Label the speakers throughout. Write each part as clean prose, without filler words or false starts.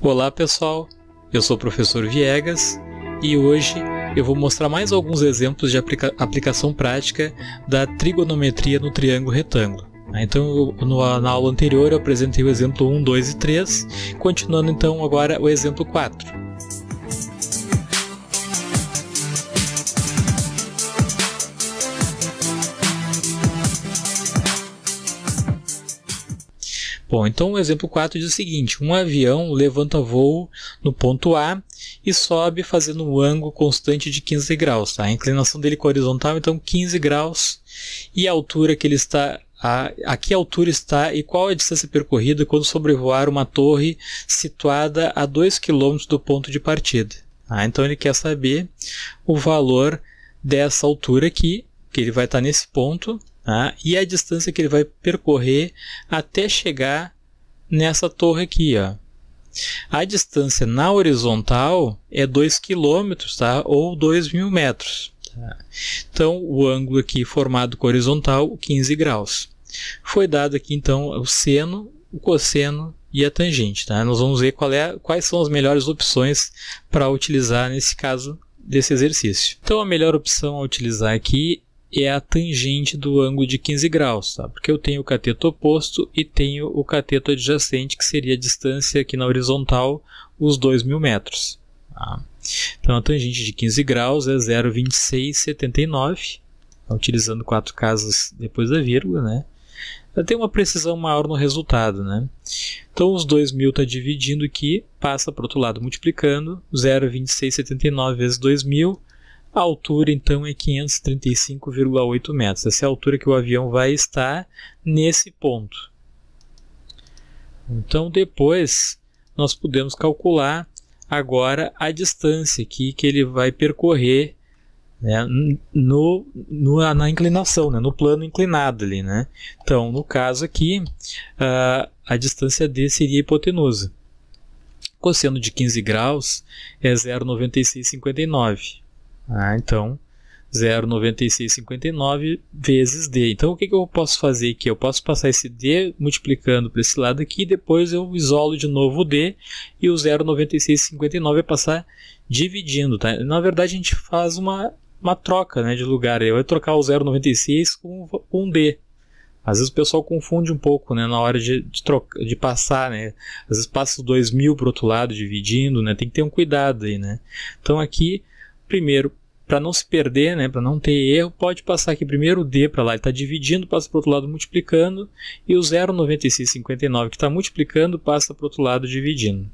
Speaker 1: Olá pessoal, eu sou o professor Viegas e hoje eu vou mostrar mais alguns exemplos de aplicação prática da trigonometria no triângulo retângulo. Então na aula anterior eu apresentei o exemplo 1, 2 e 3, continuando então agora o exemplo 4. Bom, então o exemplo 4 diz o seguinte: um avião levanta voo no ponto A e sobe fazendo um ângulo constante de 15 graus. Tá? A inclinação dele é horizontal, então 15 graus. E a altura que ele está, a que altura está e qual a distância percorrida quando sobrevoar uma torre situada a 2 km do ponto de partida. Tá? Então ele quer saber o valor dessa altura aqui, que ele vai estar nesse ponto. Tá? E a distância que ele vai percorrer até chegar nessa torre aqui. Ó. A distância na horizontal é 2 km, tá? Ou 2.000 metros. Tá? Então, o ângulo aqui formado com horizontal, 15 graus. Foi dado aqui, então, o seno, o cosseno e a tangente. Tá? Nós vamos ver quais são as melhores opções para utilizar nesse caso desse exercício. Então, a melhor opção a utilizar aqui é a tangente do ângulo de 15 graus, tá? Porque eu tenho o cateto oposto e tenho o cateto adjacente, que seria a distância aqui na horizontal, os 2.000 metros. Tá? Então a tangente de 15 graus é 0,2679, utilizando 4 casas depois da vírgula, né? Ela tem uma precisão maior no resultado, né? Então os 2.000 está dividindo aqui, passa para o outro lado multiplicando, 0,2679 vezes 2.000, a altura, então, é 535,8 metros. Essa é a altura que o avião vai estar nesse ponto. Então, depois, nós podemos calcular agora a distância aqui que ele vai percorrer, né, na inclinação, né, no plano inclinado ali. Né? Então, no caso aqui, a distância D seria a hipotenusa. O cosseno de 15 graus é 0,9659. Então, 0,9659 vezes D. Então, o que eu posso fazer aqui? Eu posso passar esse D multiplicando para esse lado aqui, depois eu isolo de novo o D, e o 0,9659 vai passar dividindo. Tá? Na verdade, a gente faz uma troca, né, de lugar. Eu vou trocar o 0,96 com um D. Às vezes o pessoal confunde um pouco, né, na hora de passar. Né? Às vezes passa os 2.000 para o outro lado, dividindo. Né? Tem que ter um cuidado aí. Né? Então, aqui, primeiro, para não se perder, né, para não ter erro, pode passar aqui primeiro o D para lá, ele está dividindo, passa para o outro lado multiplicando, e o 0,9659 que está multiplicando passa para o outro lado dividindo.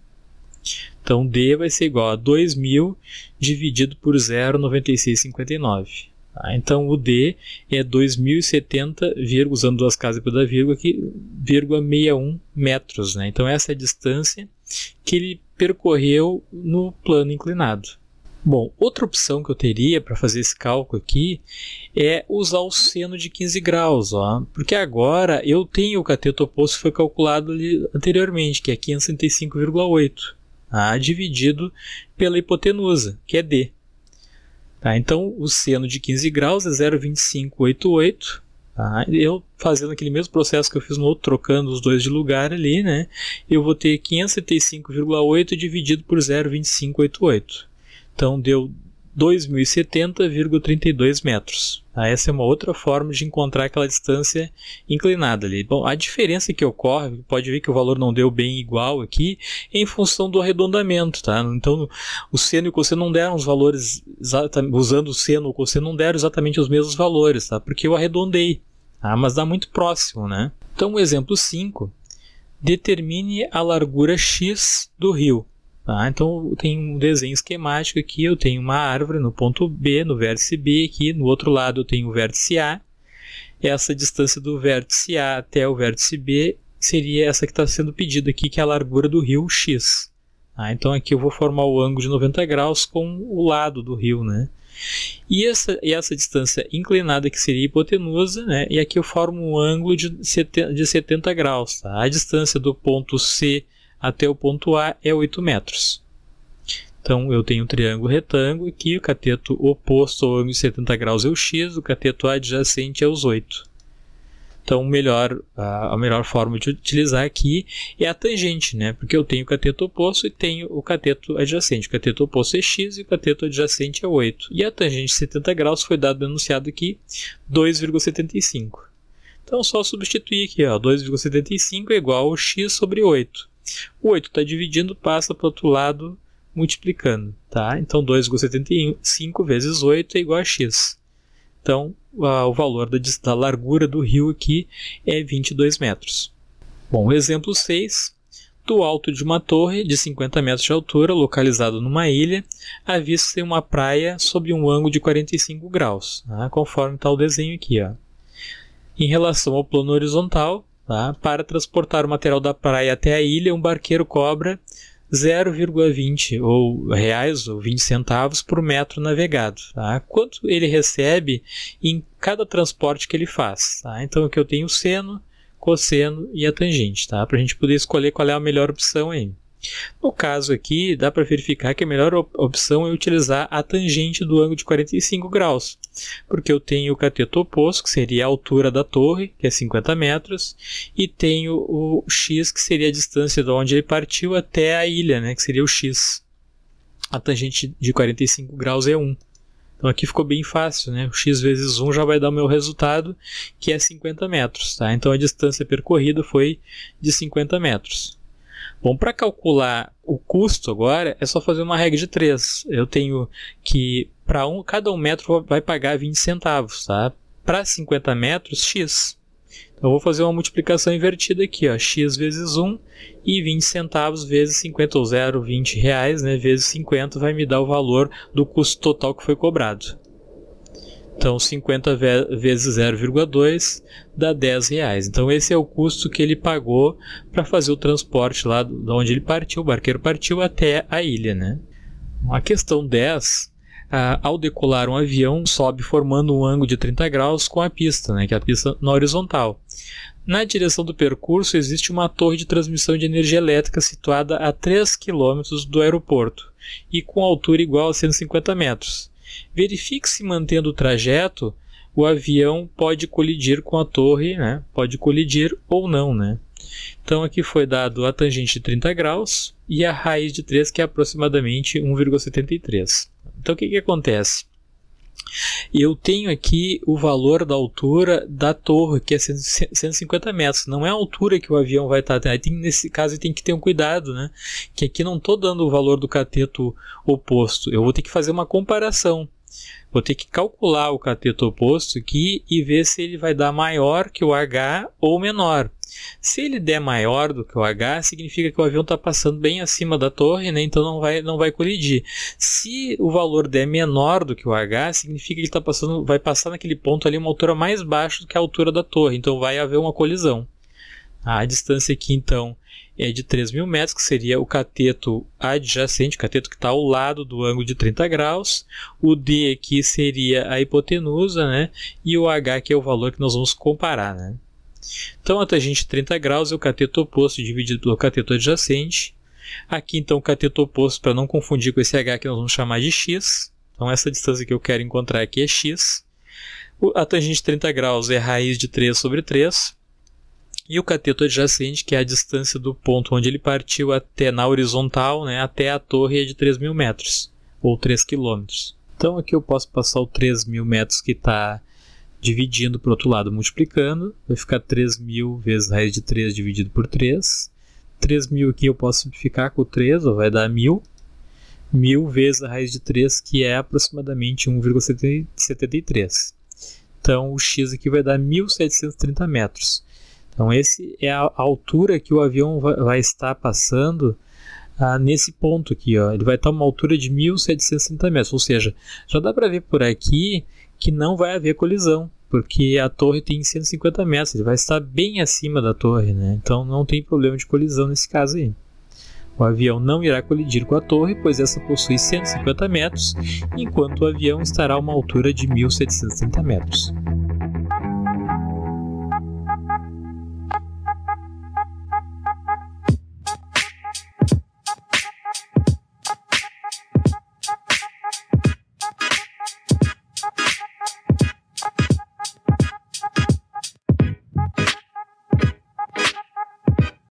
Speaker 1: Então D vai ser igual a 2.000 dividido por 0,9659. Tá? Então o D é 2.070, usando duas casas depois da vírgula aqui, 0,61 metros. Né? Então essa é a distância que ele percorreu no plano inclinado. Bom, outra opção que eu teria para fazer esse cálculo aqui é usar o seno de 15 graus, ó, porque agora eu tenho o cateto oposto que foi calculado ali anteriormente, que é 535,8, tá, dividido pela hipotenusa, que é D. Tá, então, o seno de 15 graus é 0,2588. Tá, eu fazendo aquele mesmo processo que eu fiz no outro, trocando os dois de lugar ali, né, eu vou ter 575,8 dividido por 0,2588. Então, deu 2.070,32 metros. Tá? Essa é uma outra forma de encontrar aquela distância inclinada ali. Bom, a diferença que ocorre, pode ver que o valor não deu bem igual aqui, é em função do arredondamento. Tá? Então, o seno e o cosseno não deram os valores, usando o seno ou o cosseno, não deram exatamente os mesmos valores, tá? Porque eu arredondei, tá? Mas dá muito próximo. Né? Então, o exemplo 5, determine a largura x do rio. Tá? Então, tem um desenho esquemático aqui, eu tenho uma árvore no ponto B, no vértice B aqui, no outro lado eu tenho o vértice A. Essa distância do vértice A até o vértice B seria essa que está sendo pedida aqui, que é a largura do rio x. Tá? Então, aqui eu vou formar o ângulo de 90 graus com o lado do rio. Né? E essa distância inclinada que seria a hipotenusa, né? E aqui eu formo um ângulo de 70 graus. Tá? A distância do ponto C até o ponto A é 8 metros. Então, eu tenho um triângulo retângulo aqui, o cateto oposto ao ângulo de 70 graus é o x, o cateto adjacente é os 8. Então a melhor forma de utilizar aqui é a tangente, né? Porque eu tenho o cateto oposto e tenho o cateto adjacente. O cateto oposto é x e o cateto adjacente é 8. E a tangente de 70 graus foi dado enunciado aqui 2,75. Então só substituir aqui, 2,75 é igual a x sobre 8. O 8 está dividindo, passa para o outro lado multiplicando, tá? Então 2,75 vezes 8 é igual a x. Então o valor da largura do rio aqui é 22 metros. Bom, exemplo 6. Do alto de uma torre de 50 metros de altura, localizado numa ilha, avista-se uma praia sob um ângulo de 45 graus, tá? Conforme está o desenho aqui. Em relação ao plano horizontal, tá? Para transportar o material da praia até a ilha, um barqueiro cobra 0,20 reais ou 20 centavos por metro navegado. Tá? Quanto ele recebe em cada transporte que ele faz. Tá? Então aqui eu tenho o seno, cosseno e a tangente, tá? Para a gente poder escolher qual é a melhor opção aí. No caso aqui, dá para verificar que a melhor opção é utilizar a tangente do ângulo de 45 graus, porque eu tenho o cateto oposto, que seria a altura da torre, que é 50 metros, e tenho o x, que seria a distância de onde ele partiu até a ilha, né, que seria o x. A tangente de 45 graus é 1. Então aqui ficou bem fácil, né? O x vezes 1 já vai dar o meu resultado, que é 50 metros. Tá? Então a distância percorrida foi de 50 metros. Bom, para calcular o custo agora, é só fazer uma regra de 3. Eu tenho que, cada 1 metro vai pagar 20 centavos. Tá? Para 50 metros, x. Então eu vou fazer uma multiplicação invertida aqui, x vezes 1 e 20 centavos vezes 50, ou 0,20 reais, né, vezes 50 vai me dar o valor do custo total que foi cobrado. Então 50 vezes 0,2 dá 10 reais. Então esse é o custo que ele pagou para fazer o transporte lá de onde ele partiu, o barqueiro partiu até a ilha. Né? A questão 10, ao decolar um avião, sobe formando um ângulo de 30 graus com a pista, né, que é a pista na horizontal. Na direção do percurso existe uma torre de transmissão de energia elétrica situada a 3 km do aeroporto e com altura igual a 150 metros. Verifique se, mantendo o trajeto, o avião pode colidir com a torre, né? Pode colidir ou não. Né? Então aqui foi dado a tangente de 30 graus e a raiz de 3, que é aproximadamente 1,73. Então o que acontece? Eu tenho aqui o valor da altura da torre, que é 150 metros. Não é a altura que o avião vai estar. Nesse caso, tem que ter um cuidado, né? Que aqui não estou dando o valor do cateto oposto. Eu vou ter que fazer uma comparação. Vou ter que calcular o cateto oposto aqui e ver se ele vai dar maior que o H ou menor. Se ele der maior do que o H, significa que o avião está passando bem acima da torre, né? Então não vai colidir. Se o valor der menor do que o H, significa que ele vai passar naquele ponto ali uma altura mais baixa do que a altura da torre. Então vai haver uma colisão. A distância aqui então é de 3.000 metros, que seria o cateto adjacente, o cateto que está ao lado do ângulo de 30 graus. O D aqui seria a hipotenusa, né? E o H, que é o valor que nós vamos comparar, né? Então a tangente de 30 graus é o cateto oposto dividido pelo cateto adjacente. Aqui então o cateto oposto, para não confundir com esse H, que nós vamos chamar de x. Então essa distância que eu quero encontrar aqui é x. A tangente de 30 graus é raiz de 3 sobre 3. E o cateto adjacente, que é a distância do ponto onde ele partiu até na horizontal, né, até a torre, é de 3.000 metros, ou 3 km. Então aqui eu posso passar o 3.000 metros que está dividindo para o outro lado, multiplicando. Vai ficar 3.000 vezes raiz de 3 dividido por 3. 3.000 aqui eu posso simplificar com o 3, vai dar 1.000. 1.000 vezes a raiz de 3, que é aproximadamente 1,73. Então o x aqui vai dar 1.730 metros. Então essa é a altura que o avião vai estar passando nesse ponto aqui. Ele vai estar a uma altura de 1.730 metros, ou seja, já dá para ver por aqui que não vai haver colisão, porque a torre tem 150 metros, ele vai estar bem acima da torre, né? Então não tem problema de colisão nesse caso aí. O avião não irá colidir com a torre, pois essa possui 150 metros, enquanto o avião estará a uma altura de 1.730 metros.